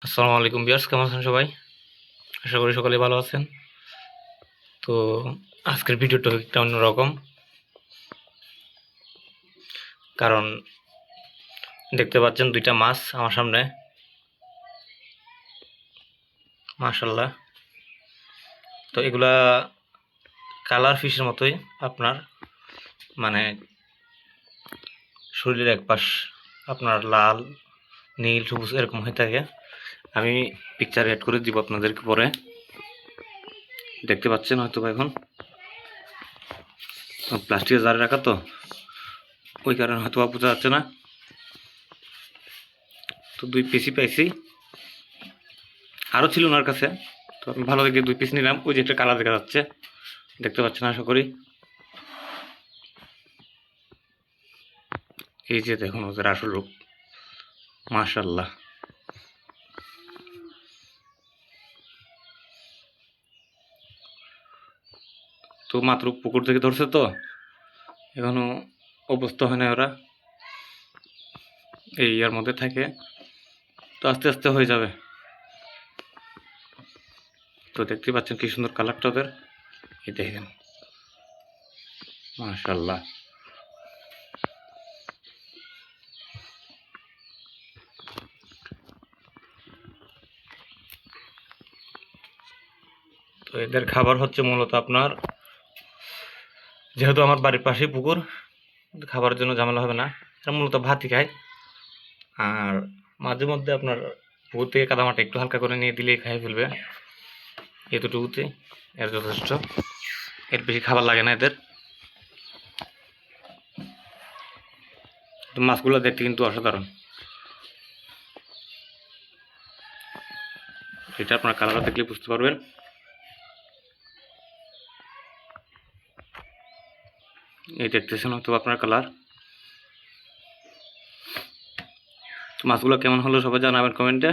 আসসালামু আলাইকুম ভিউয়ার্স, কেমন আছেন সবাই? আশা করি সকলে ভালো আছেন। তো আজকের ভিডিওটা একটা অন্যরকম, কারণ দেখতে পাচ্ছেন দুইটা মাছ আমার সামনে। মাশাল্লাহ। তো এগুলা কালার ফিশের মতোই, আপনার মানে শরীরের এক পাশ আপনার লাল, নীল, সবুজ এরকম হয়ে থাকে। আমি পিকচার অ্যাড করে দিব আপনাদেরকে পরে। দেখতে পাচ্ছেন হয়তো এখন প্লাস্টিকের জারে রাখা, তো ওই কারণে হয়তো বোঝা যাচ্ছে না। তো 2 পিসই পাইছি, আরও ছিল ওনার কাছে। তো আমি ভালো দেখে 2 পিস নিলাম। ওই যে একটা কালার দেখা যাচ্ছে, দেখতে পাচ্ছেন আশা করি। এই যে দেখুন ওদের আসল রূপ, মাশাল্লাহ। তো মাত্র পুকুর থেকে ধরছে, তো এখনো অভ্যস্ত হয় না ওরা, এই ইয়ার মধ্যে থাকে। তো আস্তে আস্তে হয়ে যাবে। তো দেখতে পাচ্ছেন কি সুন্দর কালারটা ওদের, এই দেখেন, মাশাল্লাহ। তো এদের খাবার হচ্ছে মূলত আপনার, যেহেতু আমার বাড়ির পাশেই পুকুর, খাবারের জন্য ঝামেলা হবে না। এরা মূলত ভাতই খায়। আর মাঝে মধ্যে আপনার পুকুর থেকে কাদামাটা একটু হালকা করে নিয়ে দিলেই খাই ফেলবে, এতটুকুতে এর যথেষ্ট। এর বেশি খাবার লাগে না এদের। তো মাছগুলো দেখতে কিন্তু অসাধারণ। এটা আপনার কালার দেখলে বুঝতে পারবেন। এই দেখতেছেন হয়তো আপনার কালার। মাছগুলো কেমন হলো সবাই জানাবেন কমেন্টে।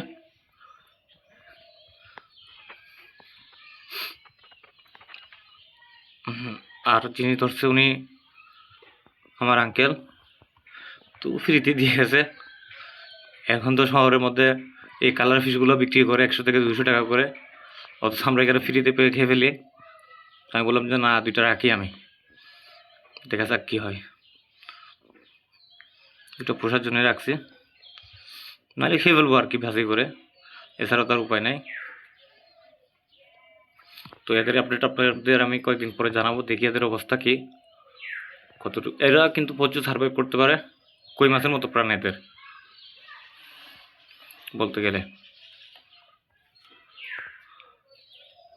আর যিনি ধরছে উনি আমার আঙ্কেল, তো ফ্রিতে দিয়ে গেছে। এখন তো শহরের মধ্যে এই কালার ফিশগুলো বিক্রি করে 100 থেকে 200 টাকা করে, অথচ আমরা এখানে ফ্রিতে পেয়ে খেয়ে ফেলি। আমি বললাম যে না, 2টা রাখি, আমি দেখা যাক কী হয়। দুটো পোষার জন্য রাখছি, নাহলে খেয়ে ফেলবো আর কি ভাজি করে, এছাড়া তার উপায় নাই। তো এদের আপডেট আপনাদের আমি কয়েকদিন পরে জানাবো, দেখি এদের অবস্থা কি, কতটুকু। এরা কিন্তু প্রচুর সার্ভাইভ করতে পারে, কই মাছের মতো প্রাণ এদের বলতে গেলে।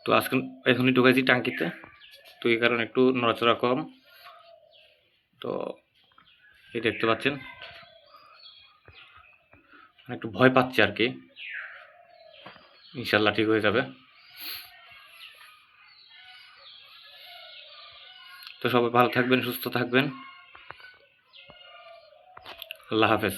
তো আজকে এখনই ঢুকাইছি টাঙ্কিতে, তো এই কারণে একটু নড়াচড়া কম। তো এই দেখতে পাচ্ছেন একটু ভয় পাচ্ছে আর কি, ইনশাল্লাহ ঠিক হয়ে যাবে। তো সবাই ভালো থাকবেন, সুস্থ থাকবেন। আল্লাহ হাফেজ।